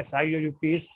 SIUPS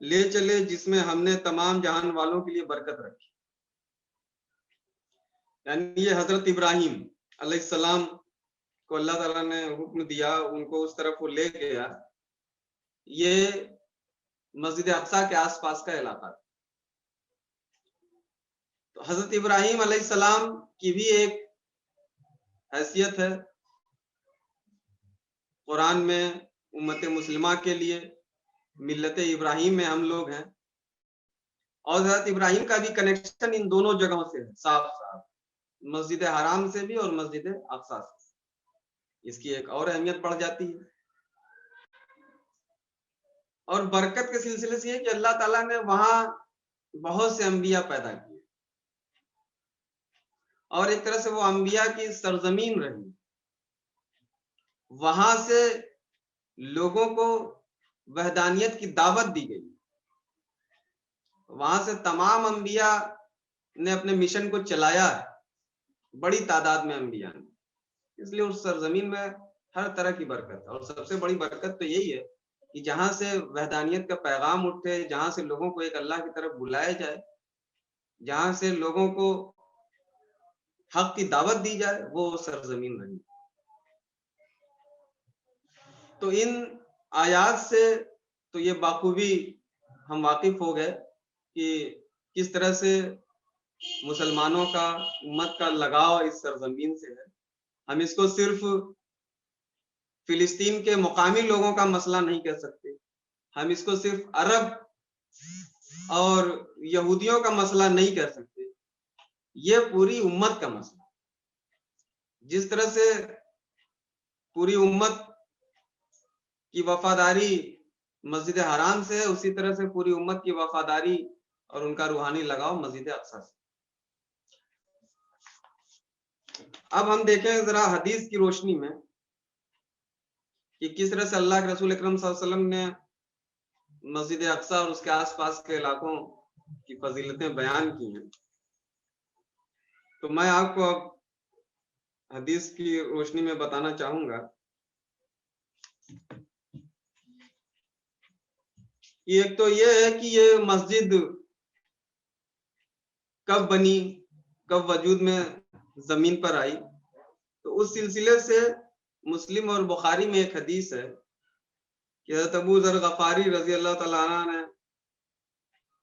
لے چلے جس میں ہم نے تمام جہان والوں کے لیے برکت رکھی. یعنی یہ حضرت ابراہیم علیہ السلام کو اللہ تعالیٰ نے حکم دیا، ان کو اس طرف وہ لے گیا. یہ مسجد اقصی کے آس پاس کا علاقہ تھا. تو حضرت ابراہیم علیہ السلام کی بھی ایک حیثیت ہے قرآن میں. امت مسلمہ کے لیے ملت ابراہیم میں ہم لوگ ہیں، اور حضرت ابراہیم کا بھی کنیکشن ان دونوں جگہوں سے ہے صاف صاف، مسجد حرام سے بھی اور مسجد اقصی سے. اس کی ایک اور اہمیت بڑھ جاتی ہے. اور برکت کے سلسلے سے یہ کہ اللہ تعالیٰ نے وہاں بہت سے انبیاء پیدا کیے، اور ایک طرح سے وہ انبیاء کی سرزمین رہی. وہاں سے لوگوں کو وحدانیت کی دعوت دی گئی. وہاں سے تمام انبیاء نے اپنے مشن کو چلایا ہے، بڑی تعداد میں انبیاء نے. اس لیے اس سرزمین میں ہر طرح کی برکت ہے. اور سب سے بڑی برکت تو یہی ہے کہ جہاں سے وحدانیت کا پیغام اٹھے، جہاں سے لوگوں کو ایک اللہ کی طرف بلایا جائے، جہاں سے لوگوں کو حق کی دعوت دی جائے، وہ سرزمین رہی. تو ان آیات سے تو یہ بخوبی ہم واقف ہو گئے کہ کس طرح سے مسلمانوں کا، امت کا لگاؤ اس سرزمین سے ہے. ہم اس کو صرف فلسطین کے مقامی لوگوں کا مسئلہ نہیں کہہ سکتے، ہم اس کو صرف عرب اور یہودیوں کا مسئلہ نہیں کہہ سکتے. یہ پوری امت کا مسئلہ. جس طرح سے پوری امت کی وفاداری مسجد حرام سے ہے، اسی طرح سے پوری امت کی وفاداری اور ان کا روحانی لگاؤ مسجد اقصی سے. اب ہم دیکھیں ذرا حدیث کی روشنی میں کہ کس طرح سے اللہ کے رسول اکرم صلی اللہ علیہ وسلم نے مسجد اقصی اور اس کے آس پاس کے علاقوں کی فضیلتیں بیان کی ہیں. تو میں آپ کو اب حدیث کی روشنی میں بتانا چاہوں گا. ایک تو یہ ہے کہ یہ مسجد کب بنی، کب وجود میں زمین پر آئی. تو اس سلسلے سے مسلم اور بخاری میں ایک حدیث ہے کہ حضرت ابو ذر غفاری رضی اللہ تعالیٰ عنہ نے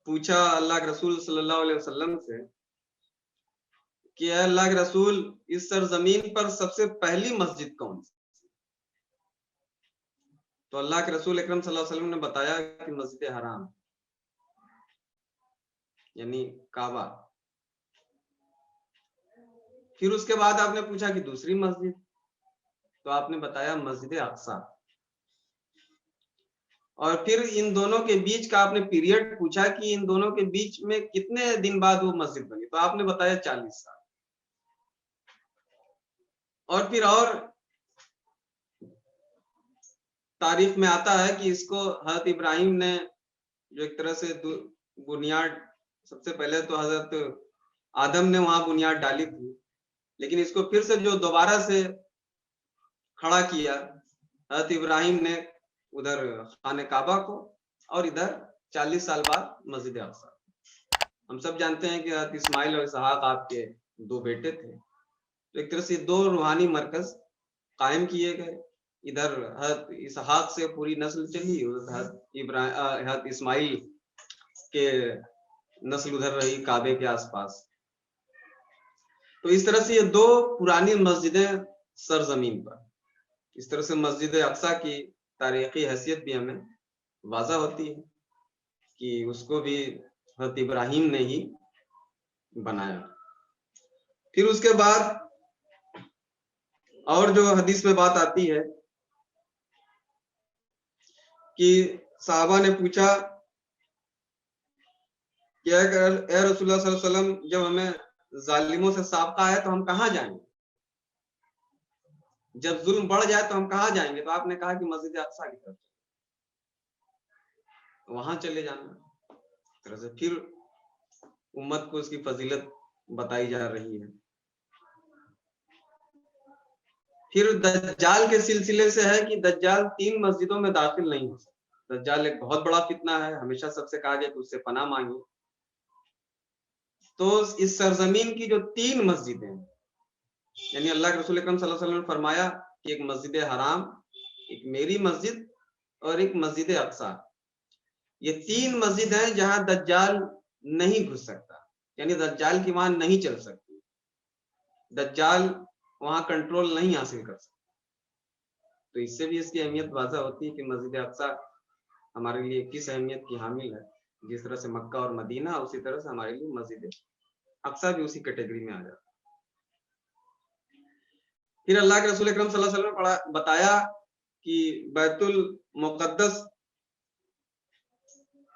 پوچھا اللہ کے رسول صلی اللہ علیہ وسلم سے کہ اے اللہ کے رسول، اس سرزمین پر سب سے پہلی مسجد کون سی؟ تو اللہ کے رسول اکرم صلی اللہ علیہ وسلم نے بتایا کہ مسجد حرام، یعنی کعبہ. پھر اس کے بعد آپ نے پوچھا کہ دوسری مسجد، تو آپ نے بتایا مسجد اقصی. اور پھر ان دونوں کے بیچ کا آپ نے پیریڈ پوچھا کہ ان دونوں کے بیچ میں کتنے دن بعد وہ مسجد بنی، تو آپ نے بتایا 40 سال. اور پھر اور تاریخ میں آتا ہے کہ اس کو حضرت ابراہیم نے جو ایک طرح سے بنیاد، سب سے پہلے تو حضرت آدم نے وہاں بنیاد ڈالی تھی، لیکن اس کو پھر سے جو دوبارہ سے کھڑا کیا حضرت ابراہیم نے، ادھر خانہ کعبہ کو، اور ادھر 40 سال بعد مسجد اقصی. ہم سب جانتے ہیں کہ حضرت اسماعیل اور اسحاق آپ کے دو بیٹے تھے. تو ایک طرح سے دو روحانی مرکز قائم کیے گئے. ادھر حضرت اسحاق سے پوری نسل چلی، حضرت اسماعیل کے نسل ادھر رہی کعبے کے آس پاس. تو اس طرح سے یہ دو پرانی مسجدیں سرزمین پر. اس طرح سے مسجد اقصی کی تاریخی حیثیت بھی ہمیں واضح ہوتی ہے کہ اس کو بھی حضرت ابراہیم نے ہی بنایا. پھر اس کے بعد اور جو حدیث میں بات آتی ہے کہ صحابہ نے پوچھا کہ اے رسول اللہ صلی اللہ علیہ وسلم، جب ہمیں ظالموں سے سابقہ ہے تو ہم کہاں جائیں گے؟ جب ظلم بڑھ جائے تو ہم کہاں جائیں گے؟ تو آپ نے کہا کہ مسجد اقصی کی طرف وہاں چلے جانا. طرح سے پھر امت کو اس کی فضیلت بتائی جا رہی ہے. پھر دجال کے سلسلے سے ہے کہ دجال 3 مسجدوں میں داخل نہیں ہو سکتا. دجال ایک بہت بڑا فتنہ ہے، ہمیشہ سب سے کہا گیا کہ اس سے پناہ مانگی۔ تو اس سرزمین کی جو 3 مسجدیں ہیں، یعنی اللہ کے رسول اکرم صلی اللہ علیہ وسلم نے فرمایا کہ ایک مسجد حرام، ایک میری مسجد اور ایک مسجد اقصی، یہ 3 مسجد ہیں جہاں دجال نہیں گھس سکتا، یعنی دجال کی وہاں نہیں چل سکتی، دجال وہاں کنٹرول نہیں حاصل کر سکتا۔ تو اس سے بھی اس کی اہمیت واضح ہوتی ہے کہ مسجد اقصی ہمارے لیے کس اہمیت کی حامل ہے۔ جس طرح سے مکہ اور مدینہ، اسی طرح سے ہمارے لیے مسجد اقصی بھی اسی کیٹیگری میں آ جاتا ہے۔ پھر اللہ کے رسول اکرم صلی اللہ علیہ وسلم نے بتایا کہ بیت المقدس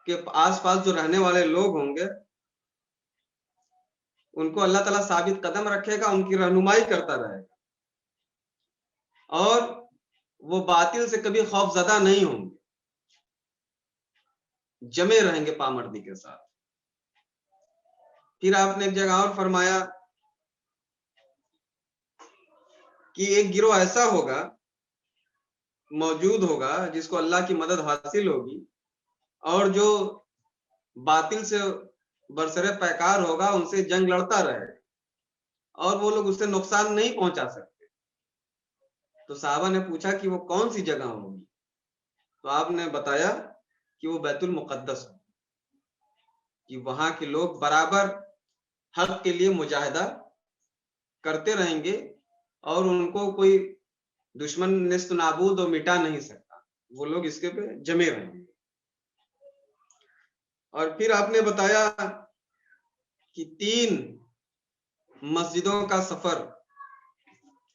کے آس پاس جو رہنے والے لوگ ہوں گے ان کو اللہ تعالیٰ ثابت قدم رکھے گا، ان کی رہنمائی کرتا رہے گا، اور وہ باطل سے کبھی خوف زدہ نہیں ہوں گے، جمے رہیں گے پامردی کے ساتھ۔ پھر آپ نے ایک جگہ اور فرمایا کہ ایک گروہ ایسا ہوگا، موجود ہوگا، جس کو اللہ کی مدد حاصل ہوگی، اور جو باطل سے برسر پیکار ہوگا ان سے جنگ لڑتا رہے، اور وہ لوگ اس سے نقصان نہیں پہنچا سکتے۔ تو صحابہ نے پوچھا کہ وہ کون سی جگہ ہوگی؟ تو آپ نے بتایا کہ وہ بیت المقدس ہو، کہ وہاں کے لوگ برابر حق کے لیے مجاہدہ کرتے رہیں گے، اور ان کو کوئی دشمن نیست نابود اور مٹا نہیں سکتا، وہ لوگ اس کے پہ جمے رہیں گے۔ اور پھر آپ نے بتایا کہ 3 مسجدوں کا سفر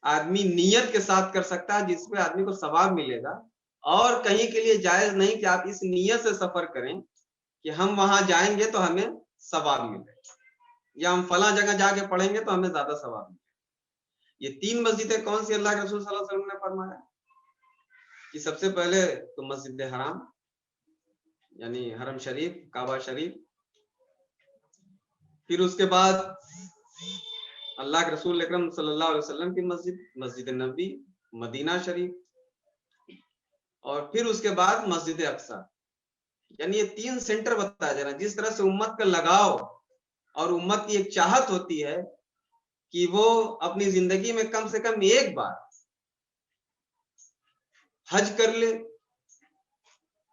آدمی نیت کے ساتھ کر سکتا ہے، جس پہ آدمی کو ثواب ملے گا، اور کہیں کے لیے جائز نہیں کہ آپ اس نیت سے سفر کریں کہ ہم وہاں جائیں گے تو ہمیں ثواب ملے، یا ہم فلاں جگہ جا کے پڑھیں گے تو ہمیں زیادہ ثواب ملے۔ یہ 3 مسجدیں کون سی اللہ کے رسول صلی اللہ علیہ وسلم نے فرمایا کہ سب سے پہلے تو مسجد حرام، یعنی حرم شریف، کعبہ شریف، پھر اس کے بعد اللہ کے رسول اکرم صلی اللہ علیہ وسلم کی مسجد، مسجد نبوی، مدینہ شریف، اور پھر اس کے بعد مسجد اقصی۔ یعنی یہ 3 سینٹر بتایا جا رہا ہے۔ جس طرح سے امت کا لگاؤ اور امت کی ایک چاہت ہوتی ہے کہ وہ اپنی زندگی میں کم سے کم ایک بار حج کر لے،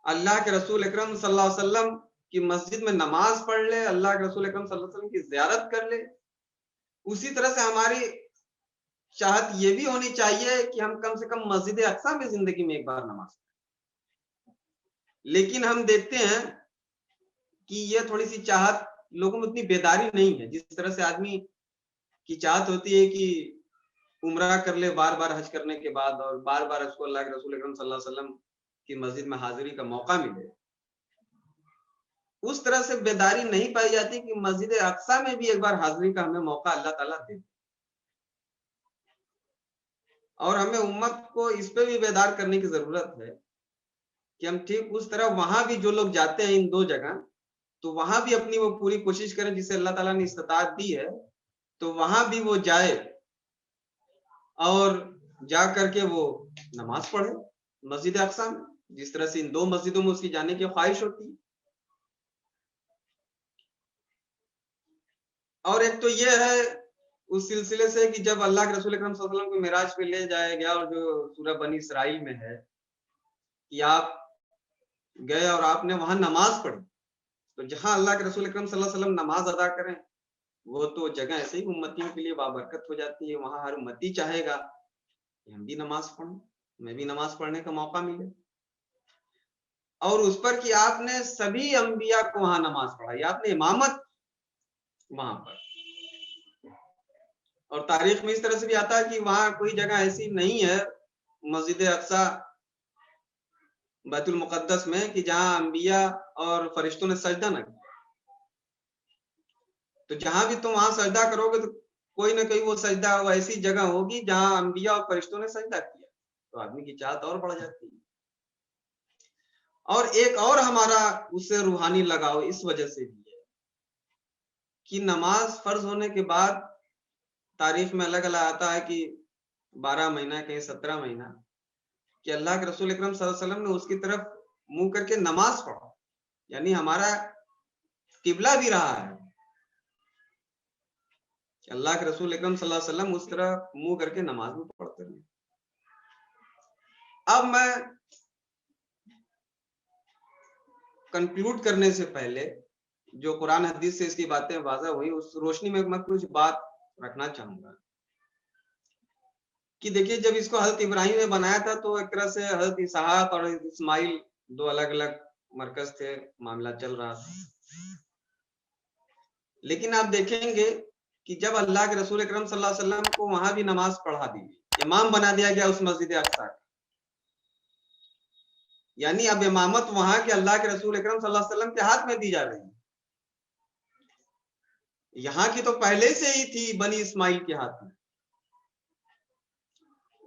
اللہ کے رسول اکرم صلی اللہ علیہ وسلم کی مسجد میں نماز پڑھ لے، اللہ کے رسول اکرم صلی اللہ علیہ وسلم کی زیارت کر لے، اسی طرح سے ہماری چاہت یہ بھی ہونی چاہیے کہ ہم کم سے کم مسجد اقصی میں زندگی میں ایک بار نماز پڑھیں۔ لیکن ہم دیکھتے ہیں کہ یہ تھوڑی سی چاہت لوگوں میں اتنی بیداری نہیں ہے۔ جس طرح سے آدمی کی چاہت ہوتی ہے کہ عمرہ کر لے بار بار حج کرنے کے بعد، اور بار بار اس کو اللہ کے رسول اکرم صلی اللہ علیہ وسلم کی مسجد میں حاضری کا موقع ملے، اس طرح سے بیداری نہیں پائی جاتی کہ مسجد اقصی میں بھی ایک بار حاضری کا ہمیں موقع اللہ تعالیٰ دے۔ اور ہمیں امت کو اس پہ بھی بیدار کرنے کی ضرورت ہے کہ ہم ٹھیک اس طرح وہاں بھی جو لوگ جاتے ہیں ان 2 جگہ، تو وہاں بھی اپنی وہ پوری کوشش کریں جسے اللہ تعالیٰ نے استطاعت دی ہے، تو وہاں بھی وہ جائے اور جا کر کے وہ نماز پڑھے مسجد اقصی میں، جس طرح سے ان 2 مسجدوں میں اس کی جانے کی خواہش ہوتی ہے۔ اور ایک تو یہ ہے اس سلسلے سے کہ جب اللہ کے رسول اکرم صلی اللہ علیہ وسلم کو معراج پہ لے جایا گیا، اور جو سورہ بنی اسرائیل میں ہے کہ آپ گئے اور آپ نے وہاں نماز پڑھی، تو جہاں اللہ کے رسول اکرم صلی اللہ علیہ وسلم نماز ادا کریں وہ تو جگہ ایسے ہی امتیوں کے لیے بابرکت ہو جاتی ہے، وہاں ہر امتی چاہے گا کہ ہم بھی نماز پڑھیں، ہمیں بھی نماز پڑھنے کا موقع ملے۔ اور اس پر کہ آپ نے سبھی انبیاء کو وہاں نماز پڑھائی، آپ نے امامت وہاں پر۔ اور تاریخ میں اس طرح سے بھی آتا ہے کہ وہاں کوئی جگہ ایسی نہیں ہے مسجد اقصی بیت المقدس میں کہ جہاں انبیاء اور فرشتوں نے سجدہ نہ کیا۔ تو جہاں بھی تم وہاں سجدہ کرو گے تو کوئی نہ کوئی وہ سجدہ وہ ایسی جگہ ہوگی جہاں انبیاء اور فرشتوں نے سجدہ کیا، تو آدمی کی چاہت اور بڑھ جاتی ہے۔ اور ایک اور ہمارا اس سے روحانی لگاؤ اس وجہ سے بھی ہے کہ نماز فرض ہونے کے بعد تاریخ میں الگ الگ آتا ہے کہ 12 مہینہ کہیں 17 مہینہ، کہ اللہ کے رسول اکرم صلی اللہ علیہ وسلم نے اس کی طرف منہ کر کے نماز پڑھو، یعنی ہمارا قبلہ بھی رہا ہے کہ اللہ کے رسول اکرم صلی اللہ علیہ وسلم اس طرح منہ کر کے نماز بھی پڑھتے رہے۔ اب میں کنکلوڈ کرنے سے پہلے جو قرآن حدیث سے اس کی باتیں واضح ہوئی، اس روشنی میں کچھ بات رکھنا چاہوں گا کہ دیکھیے جب اس کو حضرت ابراہیم نے بنایا تھا تو ایک طرح سے حضرت اسحاق اور حضرت اسماعیل دو الگ الگ مرکز تھے، معاملہ چل رہا تھا۔ لیکن آپ دیکھیں گے کہ جب اللہ کے رسول اکرم صلی اللہ علیہ وسلم کو وہاں بھی نماز پڑھا دی گئی، امام بنا دیا گیا اس مسجد اقصی کا، یعنی اب امامت وہاں کے اللہ کے رسول اکرم صلی اللہ علیہ وسلم کے ہاتھ میں دی جا رہی ہے۔ یہاں کی تو پہلے سے ہی تھی بنی اسماعیل کے ہاتھ میں،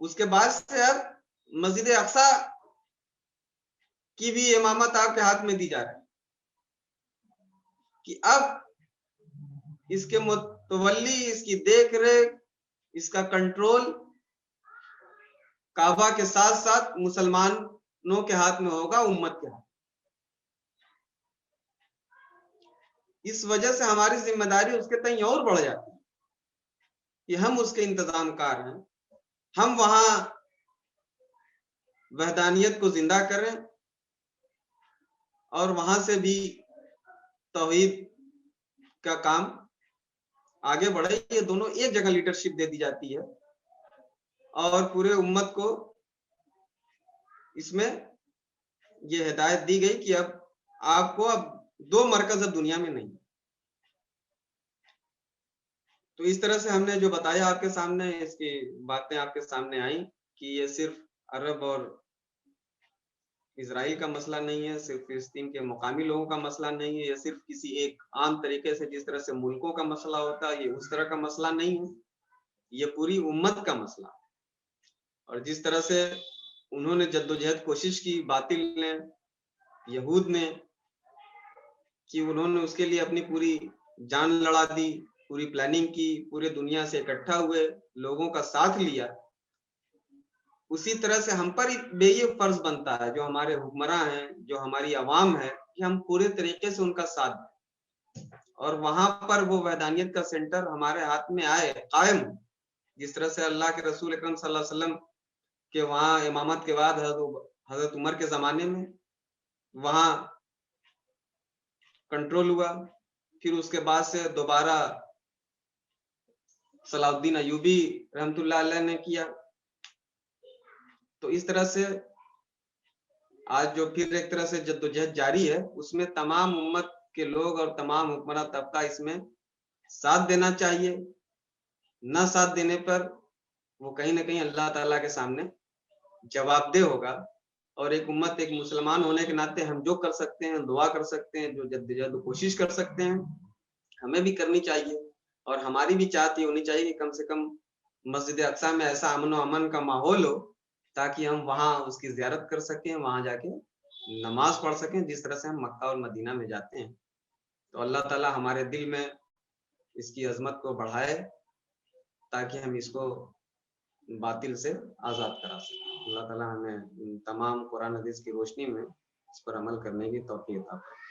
اس کے بعد سے اب مسجد اقصی کی بھی امامت آپ کے ہاتھ میں دی جا رہی ہے کہ اب اس کے متولی، اس کی دیکھ ریکھ، اس کا کنٹرول کعبہ کے ساتھ ساتھ مسلمانوں کے ہاتھ میں ہوگا، امت کے ہاتھ۔ اس وجہ سے ہماری ذمہ داری اس کے تئیں اور بڑھ جاتی ہے کہ ہم اس کے انتظام کار ہیں، ہم وہاں وحدانیت کو زندہ کریں اور وہاں سے بھی توحید کا کام آگے بڑھے۔ یہ دونوں ایک جگہ لیڈرشپ دے دی جاتی ہے اور پورے امت کو اس میں یہ ہدایت دی گئی کہ اب آپ کو اب دو مرکز اب دنیا میں نہیں۔ تو اس طرح سے ہم نے جو بتایا آپ کے سامنے، اس کی باتیں آپ کے سامنے آئیں کہ یہ صرف عرب اور اسرائیل کا مسئلہ نہیں ہے، صرف فلسطین کے مقامی لوگوں کا مسئلہ نہیں ہے، یہ صرف کسی ایک عام طریقے سے جس طرح سے ملکوں کا مسئلہ ہوتا ہے، یہ اس طرح کا مسئلہ نہیں ہے، یہ پوری امت کا مسئلہ۔ اور جس طرح سے انہوں نے جدوجہد کوشش کی، باطل نے، یہود نے، کہ انہوں نے اس کے لیے اپنی پوری جان لڑا دی، پوری پلاننگ کی، پورے دنیا سے اکٹھا ہوئے، لوگوں کا ساتھ لیا، اسی طرح سے ہم پر بے یہ فرض بنتا ہے جو ہمارے حکمراں ہیں، جو ہماری عوام ہے، کہ ہم پورے طریقے سے ان کا ساتھ دیں اور وہاں پر وہ وحدانیت کا سینٹر ہمارے ہاتھ میں آئے، قائم ہو۔ جس طرح سے اللہ کے رسول اکرم صلی اللہ علیہ وسلم کے وہاں امامت کے بعد حضرت عمر کے زمانے میں وہاں کنٹرول ہوا، پھر اس کے بعد سے دوبارہ صلاح الدین ایوبی رحمت اللہ علیہ نے کیا۔ تو اس طرح سے آج جو پھر ایک طرح سے جدوجہد جاری ہے، اس میں تمام امت کے لوگ اور تمام حکمراں طبقہ اس میں ساتھ دینا چاہیے۔ نہ ساتھ دینے پر وہ کہیں نہ کہیں اللہ تعالیٰ کے سامنے جواب دہ ہوگا۔ اور ایک امت، ایک مسلمان ہونے کے ناطے ہم جو کر سکتے ہیں، دعا کر سکتے ہیں، جو جدوجہد کوشش کر سکتے ہیں، ہمیں بھی کرنی چاہیے۔ اور ہماری بھی چاہت یہ ہونی چاہیے کہ کم سے کم مسجد اقصی میں ایسا امن و امن کا ماحول ہو تاکہ ہم وہاں اس کی زیارت کر سکیں، وہاں جا کے نماز پڑھ سکیں، جس طرح سے ہم مکہ اور مدینہ میں جاتے ہیں۔ تو اللہ تعالیٰ ہمارے دل میں اس کی عظمت کو بڑھائے تاکہ ہم اس کو باطل سے آزاد کرا سکیں۔ اللہ تعالیٰ ہمیں تمام قرآن حدیث کی روشنی میں اس پر عمل کرنے کی توفیق عطا فرمائے۔